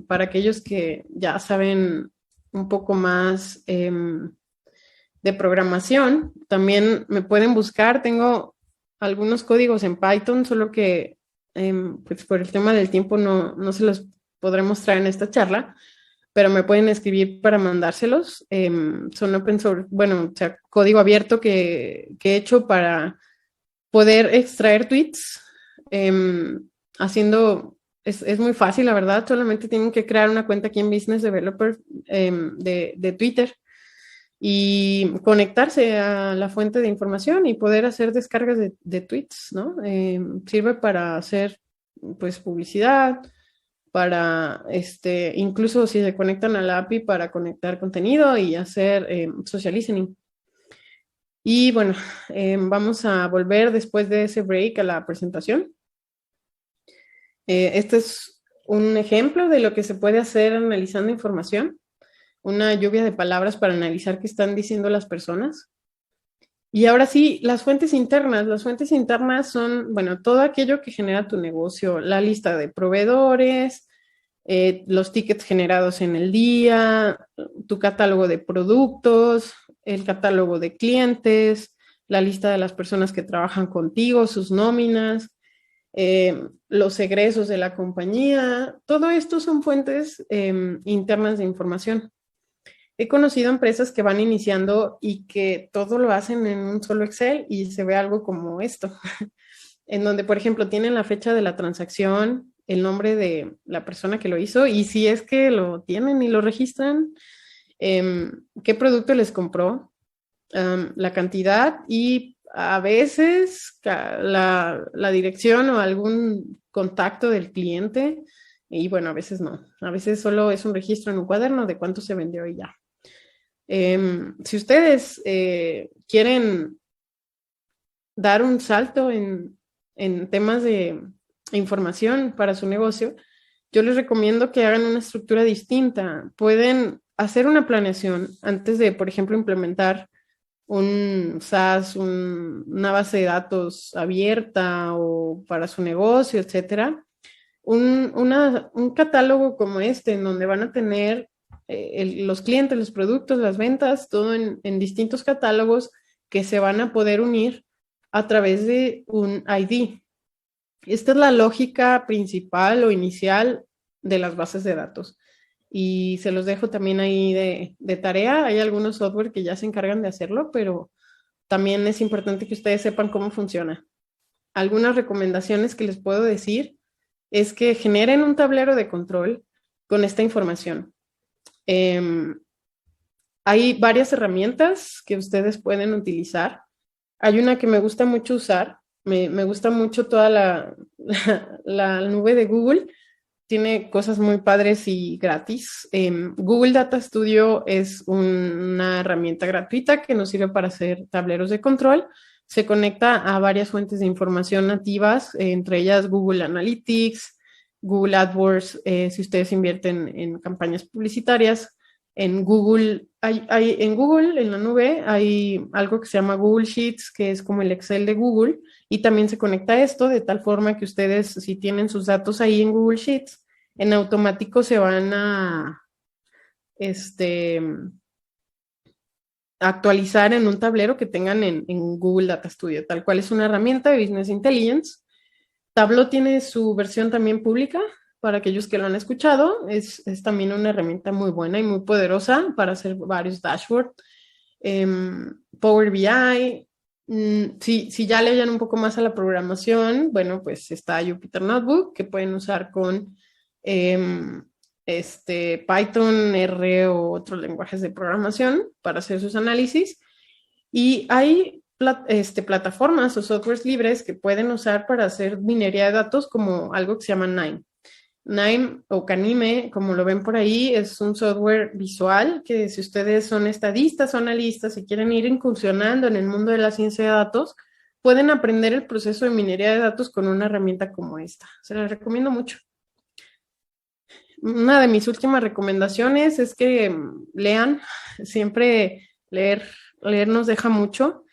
Speaker 1: para aquellos que ya saben un poco más de programación. También me pueden buscar. Tengo algunos códigos en Python, solo que pues por el tema del tiempo no se los podré mostrar en esta charla, pero me pueden escribir para mandárselos. Son open source, bueno, o sea, código abierto que he hecho para poder extraer tweets haciendo, es muy fácil, la verdad, solamente tienen que crear una cuenta aquí en Business Developer de Twitter y conectarse a la fuente de información y poder hacer descargas de tweets, ¿no? Sirve para hacer, pues, publicidad, para, incluso si se conectan a la API para conectar contenido y hacer social listening. Y bueno, vamos a volver después de ese break a la presentación. Este es un ejemplo de lo que se puede hacer analizando información. Una lluvia de palabras para analizar qué están diciendo las personas. Y ahora sí, las fuentes internas. Las fuentes internas son, bueno, todo aquello que genera tu negocio, la lista de proveedores, los tickets generados en el día, tu catálogo de productos, el catálogo de clientes, la lista de las personas que trabajan contigo, sus nóminas, los egresos de la compañía. Todo esto son fuentes internas de información. He conocido empresas que van iniciando y que todo lo hacen en un solo Excel y se ve algo como esto, en donde, por ejemplo, tienen la fecha de la transacción, el nombre de la persona que lo hizo y si es que lo tienen y lo registran, qué producto les compró, la cantidad y a veces la dirección o algún contacto del cliente. Y bueno, a veces no. A veces solo es un registro en un cuaderno de cuánto se vendió y ya. Si ustedes quieren dar un salto en temas de información para su negocio, yo les recomiendo que hagan una estructura distinta. Pueden hacer una planeación antes de, por ejemplo, implementar un SaaS, una base de datos abierta o para su negocio, etcétera. Un catálogo como este, en donde van a tener los clientes, los productos, las ventas, todo en distintos catálogos que se van a poder unir a través de un ID. Esta es la lógica principal o inicial de las bases de datos. Y se los dejo también ahí de tarea. Hay algunos software que ya se encargan de hacerlo, pero también es importante que ustedes sepan cómo funciona. Algunas recomendaciones que les puedo decir es que generen un tablero de control con esta información. Hay varias herramientas que ustedes pueden utilizar. Hay una que me gusta mucho usar. Me gusta mucho toda la nube de Google. Tiene cosas muy padres y gratis. Google Data Studio es una herramienta gratuita que nos sirve para hacer tableros de control. Se conecta a varias fuentes de información nativas, entre ellas Google Analytics, Google AdWords, si ustedes invierten en campañas publicitarias. En Google, en la nube, hay algo que se llama Google Sheets, que es como el Excel de Google, y también se conecta a esto de tal forma que ustedes, si tienen sus datos ahí en Google Sheets, en automático se van a este, actualizar en un tablero que tengan en Google Data Studio, tal cual es una herramienta de Business Intelligence. Tableau tiene su versión también pública para aquellos que lo han escuchado. Es también una herramienta muy buena y muy poderosa para hacer varios dashboards. Power BI, si ya le hallan un poco más a la programación, bueno, pues está Jupyter Notebook que pueden usar con Python, R o otros lenguajes de programación para hacer sus análisis. Y hay plataformas o softwares libres que pueden usar para hacer minería de datos como algo que se llama Nine. Nine o Canime, como lo ven por ahí, es un software visual que si ustedes son estadistas o analistas y quieren ir incursionando en el mundo de la ciencia de datos, pueden aprender el proceso de minería de datos con una herramienta como esta. Se las recomiendo mucho. Una de mis últimas recomendaciones es que lean. Siempre leer nos deja mucho.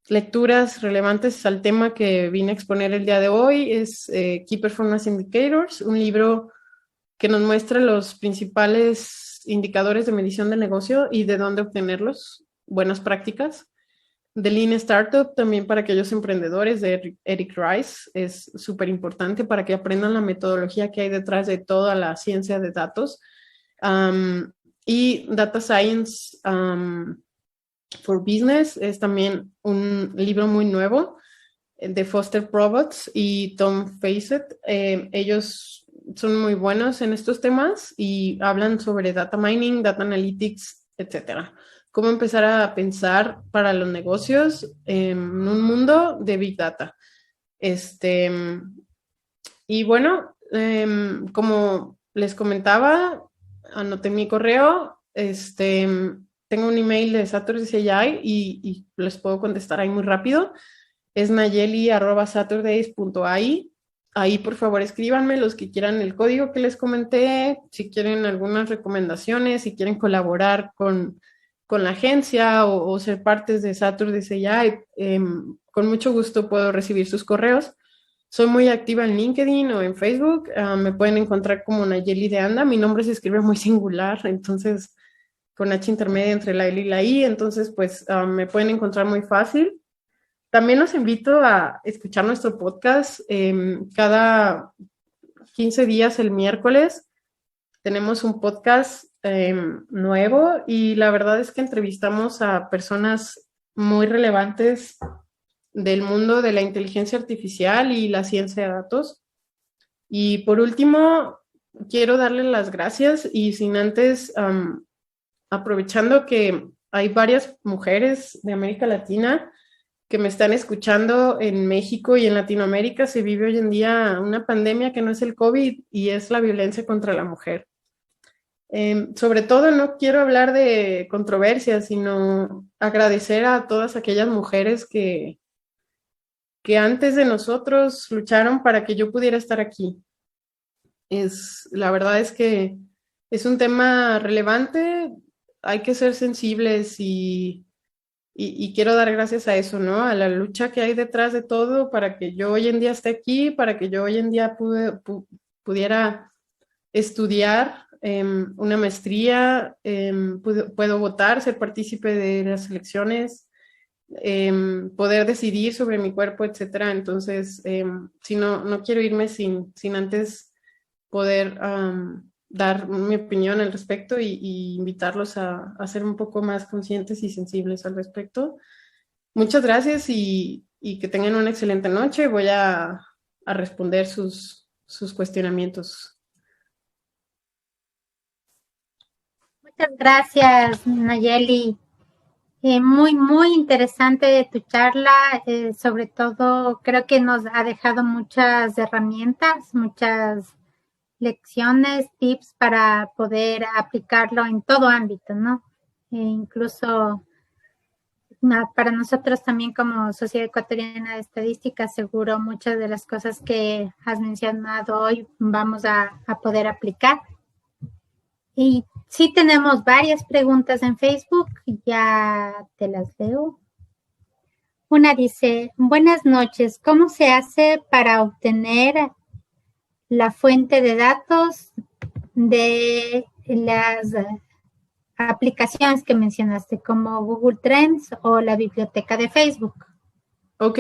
Speaker 1: Lecturas relevantes al tema que vine a exponer el día de hoy es Key Performance Indicators, un libro que nos muestra los principales indicadores de medición de negocio y de dónde obtenerlos, buenas prácticas. The Lean Startup, también para aquellos emprendedores, de Eric Rice, es súper importante para que aprendan la metodología que hay detrás de toda la ciencia de datos. Y Data Science for Business es también un libro muy nuevo de Foster Provost y Tom Facet. Ellos son muy buenos en estos temas y hablan sobre data mining, data analytics, etcétera. Cómo empezar a pensar para los negocios en un mundo de Big Data. Y bueno, como les comentaba, anoté mi correo, tengo un email de Saturdays AI y les puedo contestar ahí muy rápido. Es nayeli@saturdays.ai. Ahí, por favor, escríbanme los que quieran el código que les comenté, si quieren algunas recomendaciones, si quieren colaborar con la agencia o ser partes de Saturdays AI. Con mucho gusto puedo recibir sus correos. Soy muy activa en LinkedIn o en Facebook. Me pueden encontrar como Nayeli de Anda. Mi nombre se escribe muy singular, entonces con H intermedia entre la L y la I. Entonces, pues me pueden encontrar muy fácil. También los invito a escuchar nuestro podcast cada 15 días el miércoles. Tenemos un podcast nuevo y la verdad es que entrevistamos a personas muy relevantes del mundo de la inteligencia artificial y la ciencia de datos. Y por último, quiero darle las gracias y sin antes, aprovechando que hay varias mujeres de América Latina que me están escuchando en México y en Latinoamérica, se vive hoy en día una pandemia que no es el COVID y es la violencia contra la mujer. Sobre todo no quiero hablar de controversias, sino agradecer a todas aquellas mujeres que antes de nosotros lucharon para que yo pudiera estar aquí. La verdad es que es un tema relevante, hay que ser sensibles y quiero dar gracias a eso, ¿no? A la lucha que hay detrás de todo para que yo hoy en día esté aquí, para que yo hoy en día pudiera estudiar una maestría, puedo votar, ser partícipe de las elecciones, poder decidir sobre mi cuerpo, etcétera. Entonces, si no quiero irme sin antes poder dar mi opinión al respecto y invitarlos a ser un poco más conscientes y sensibles al respecto. Muchas gracias y que tengan una excelente noche. Voy a responder sus cuestionamientos.
Speaker 2: Muchas gracias, Nayeli. Muy, muy interesante tu charla. Sobre todo, creo que nos ha dejado muchas herramientas, muchas lecciones, tips para poder aplicarlo en todo ámbito, ¿no? Incluso para nosotros también como Sociedad Ecuatoriana de Estadística, seguro muchas de las cosas que has mencionado hoy vamos a poder aplicar. Y sí tenemos varias preguntas en Facebook, ya te las leo. Una dice, buenas noches, ¿cómo se hace para obtener la fuente de datos de las aplicaciones que mencionaste, como Google Trends o la biblioteca de Facebook.
Speaker 1: Ok.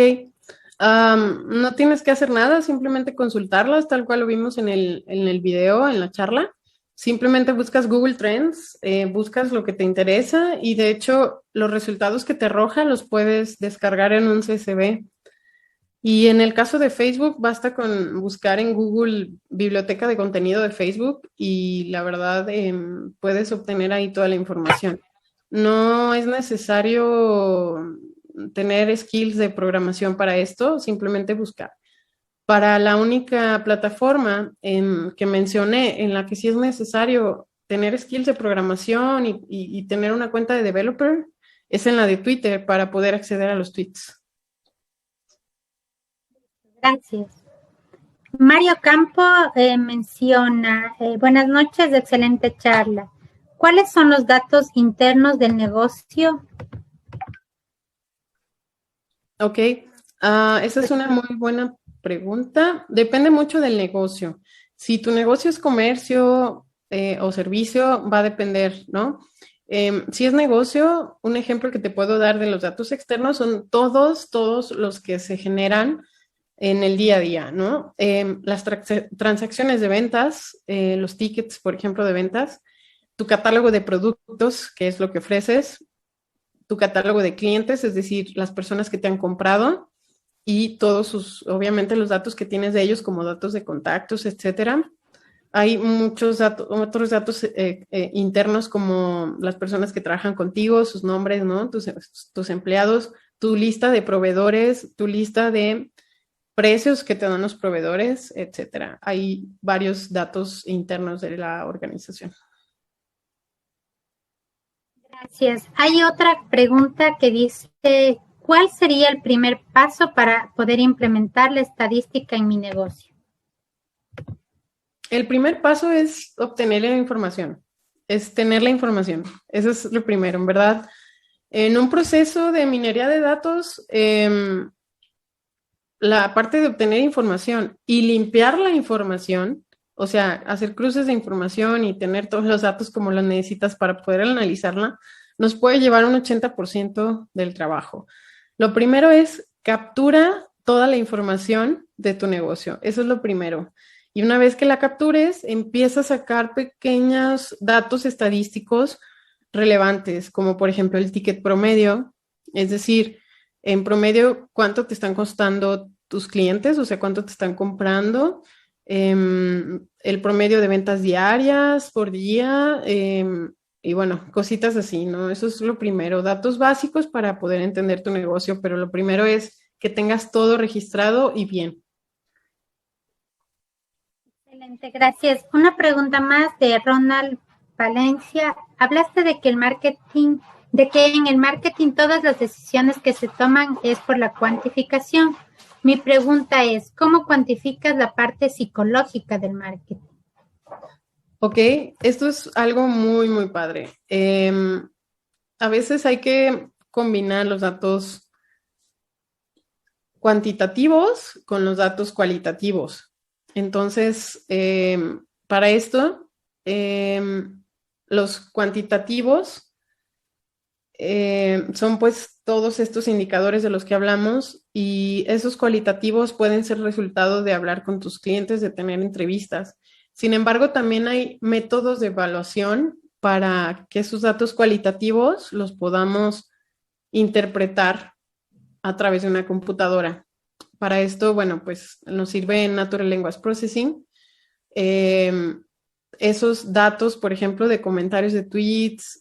Speaker 1: No tienes que hacer nada, simplemente consultarlas, tal cual lo vimos en el video, en la charla. Simplemente buscas Google Trends, buscas lo que te interesa y de hecho los resultados que te arroja los puedes descargar en un CSV. Y en el caso de Facebook, basta con buscar en Google biblioteca de contenido de Facebook y la verdad puedes obtener ahí toda la información. No es necesario tener skills de programación para esto, simplemente buscar. Para la única plataforma que mencioné en la que sí es necesario tener skills de programación y tener una cuenta de developer es en la de Twitter para poder acceder a los tweets.
Speaker 2: Gracias. Mario Campo menciona, buenas noches, excelente charla. ¿Cuáles son los datos internos del negocio?
Speaker 1: Ok, esa es una muy buena pregunta. Depende mucho del negocio. Si tu negocio es comercio o servicio, va a depender, ¿no? Si es negocio, un ejemplo que te puedo dar de los datos externos son todos los que se generan en el día a día, ¿no? Las transacciones de ventas, los tickets, por ejemplo, de ventas, tu catálogo de productos, que es lo que ofreces, tu catálogo de clientes, es decir, las personas que te han comprado y todos obviamente los datos que tienes de ellos como datos de contactos, etcétera. Hay muchos otros datos internos como las personas que trabajan contigo, sus nombres, ¿no? Tus empleados, tu lista de proveedores, tu lista de precios que te dan los proveedores, etcétera. Hay varios datos internos de la organización.
Speaker 2: Gracias. Hay otra pregunta que dice, ¿cuál sería el primer paso para poder implementar la estadística en mi negocio?
Speaker 1: El primer paso es obtener la información, es tener la información. Eso es lo primero, en verdad. En un proceso de minería de datos, la parte de obtener información y limpiar la información, o sea, hacer cruces de información y tener todos los datos como los necesitas para poder analizarla, nos puede llevar un 80% del trabajo. Lo primero es captura toda la información de tu negocio. Eso es lo primero. Y una vez que la captures, empieza a sacar pequeños datos estadísticos relevantes, como por ejemplo el ticket promedio, es decir, en promedio, ¿cuánto te están costando tus clientes? O sea, ¿cuánto te están comprando? El promedio de ventas diarias por día, y bueno, cositas así, ¿no? Eso es lo primero, datos básicos para poder entender tu negocio, pero lo primero es que tengas todo registrado y bien.
Speaker 2: Excelente, gracias. Una pregunta más de Ronald Valencia. Hablaste de que en el marketing todas las decisiones que se toman es por la cuantificación. Mi pregunta es, ¿cómo cuantificas la parte psicológica del marketing?
Speaker 1: Ok, esto es algo muy, muy padre. A veces hay que combinar los datos cuantitativos con los datos cualitativos. Entonces, para esto, los cuantitativos son pues todos estos indicadores de los que hablamos y esos cualitativos pueden ser resultado de hablar con tus clientes, de tener entrevistas. Sin embargo, también hay métodos de evaluación para que esos datos cualitativos los podamos interpretar a través de una computadora. Para esto, bueno, pues nos sirve Natural Language Processing. Esos datos, por ejemplo, de comentarios de tweets,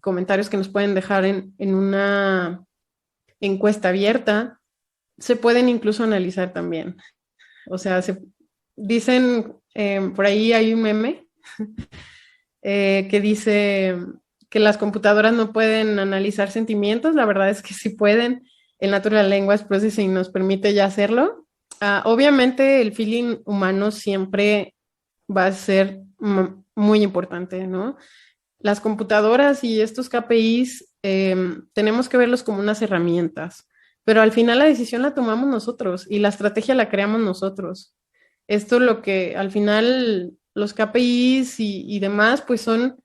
Speaker 1: comentarios que nos pueden dejar en una encuesta abierta, se pueden incluso analizar también. O sea, dicen, por ahí hay un meme que dice que las computadoras no pueden analizar sentimientos, la verdad es que sí pueden. El Natural Language Processing nos permite ya hacerlo. Obviamente el feeling humano siempre va a ser muy importante, ¿no? Las computadoras y estos KPIs tenemos que verlos como unas herramientas, pero al final la decisión la tomamos nosotros y la estrategia la creamos nosotros. Esto lo que al final los KPIs y demás, pues son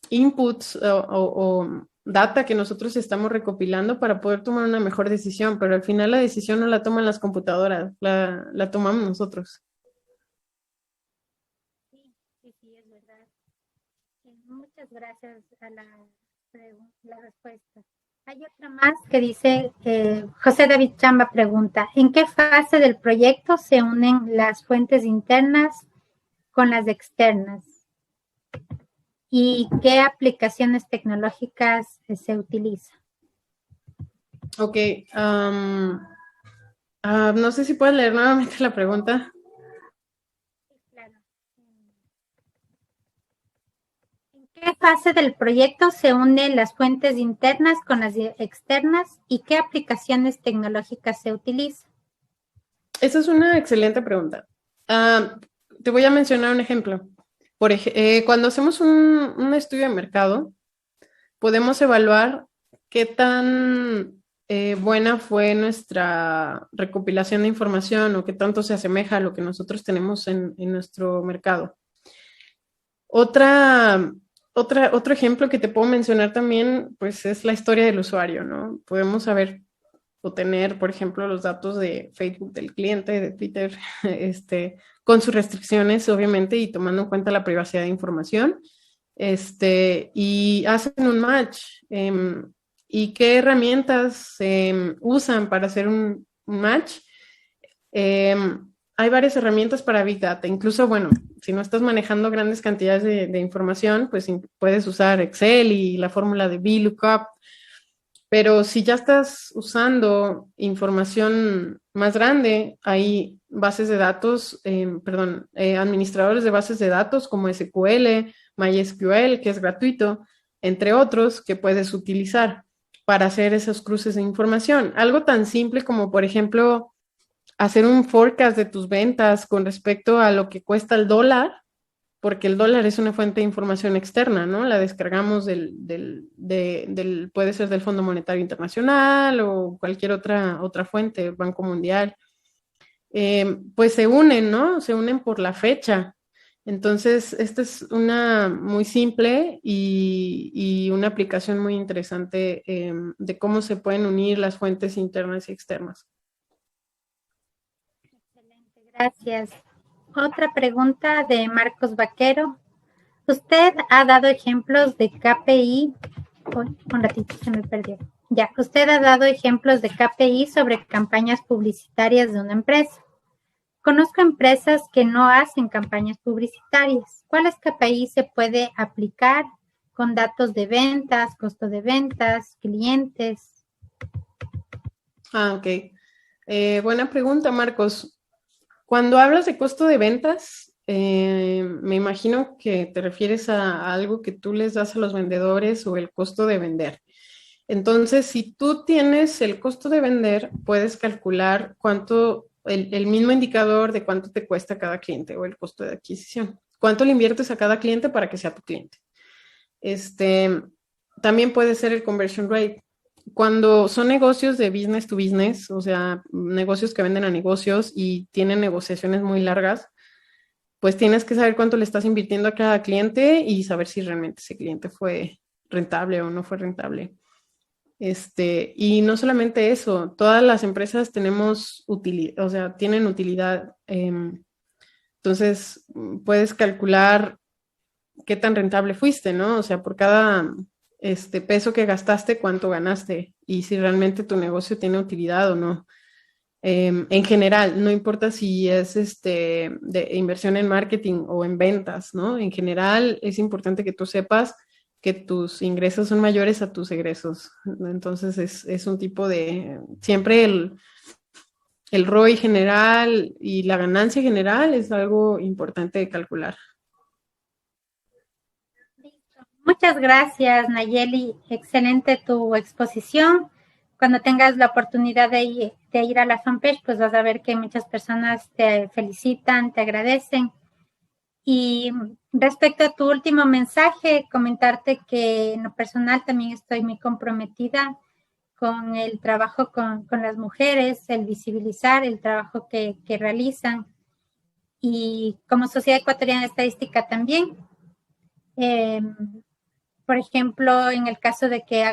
Speaker 1: inputs o data que nosotros estamos recopilando para poder tomar una mejor decisión, pero al final la decisión no la toman las computadoras, la tomamos nosotros.
Speaker 2: Sí, sí, sí, es verdad. Muchas gracias a la respuesta. Hay otra más que dice, José David Chamba pregunta, ¿en qué fase del proyecto se unen las fuentes internas con las externas? ¿Y qué aplicaciones tecnológicas se utilizan?
Speaker 1: Ok, no sé si puedes leer nuevamente la pregunta.
Speaker 2: Claro. ¿En qué fase del proyecto se unen las fuentes internas con las externas y qué aplicaciones tecnológicas se utilizan?
Speaker 1: Esa es una excelente pregunta. Te voy a mencionar un ejemplo. Cuando hacemos un estudio de mercado, podemos evaluar qué tan buena fue nuestra recopilación de información o qué tanto se asemeja a lo que nosotros tenemos en nuestro mercado. Otro ejemplo que te puedo mencionar también, pues es la historia del usuario, ¿no? Podemos saber o tener, por ejemplo, los datos de Facebook del cliente, de Twitter, con sus restricciones, obviamente, y tomando en cuenta la privacidad de información, y hacen un match. ¿Y qué herramientas usan para hacer un match? Hay varias herramientas para Big Data. Incluso, bueno, si no estás manejando grandes cantidades de información, pues puedes usar Excel y la fórmula de VLOOKUP. Pero si ya estás usando información más grande, hay bases de datos, administradores de bases de datos como SQL, MySQL, que es gratuito, entre otros, que puedes utilizar para hacer esos cruces de información. Algo tan simple como, por ejemplo, hacer un forecast de tus ventas con respecto a lo que cuesta el dólar, porque el dólar es una fuente de información externa, ¿no? La descargamos puede ser del Fondo Monetario Internacional o cualquier otra fuente, Banco Mundial. Pues se unen, ¿no? Se unen por la fecha. Entonces, esta es una muy simple y una aplicación muy interesante de cómo se pueden unir las fuentes internas y externas.
Speaker 2: Excelente, gracias. Otra pregunta de Marcos Vaquero. Usted ha dado ejemplos de KPI. Un ratito, se me perdió. Ya, usted ha dado ejemplos de KPI sobre campañas publicitarias de una empresa. Conozco empresas que no hacen campañas publicitarias. ¿Cuáles KPI se puede aplicar con datos de ventas, costo de ventas, clientes?
Speaker 1: Ok. Buena pregunta, Marcos. Cuando hablas de costo de ventas, me imagino que te refieres a algo que tú les das a los vendedores o el costo de vender. Entonces, si tú tienes el costo de vender, puedes calcular el mismo indicador de cuánto te cuesta cada cliente o el costo de adquisición. ¿Cuánto le inviertes a cada cliente para que sea tu cliente? También puede ser el conversion rate. Cuando son negocios de business to business, o sea, negocios que venden a negocios y tienen negociaciones muy largas, pues tienes que saber cuánto le estás invirtiendo a cada cliente y saber si realmente ese cliente fue rentable o no fue rentable. Y no solamente eso, todas las empresas tenemos utilidad, o sea, tienen utilidad. Entonces, puedes calcular qué tan rentable fuiste, ¿no? O sea, por cada peso que gastaste, cuánto ganaste y si realmente tu negocio tiene utilidad o no. En general, no importa si es de inversión en marketing o en ventas, ¿no? En general, es importante que tú sepas que tus ingresos son mayores a tus egresos. Entonces, es un tipo siempre el ROI general y la ganancia general es algo importante de calcular.
Speaker 2: Muchas gracias, Nayeli. Excelente tu exposición. Cuando tengas la oportunidad de ir a la fanpage, pues vas a ver que muchas personas te felicitan, te agradecen. Y respecto a tu último mensaje, comentarte que en lo personal también estoy muy comprometida con el trabajo con las mujeres, el visibilizar el trabajo que realizan. y como Sociedad Ecuatoriana de Estadística también. Por ejemplo, en el caso de que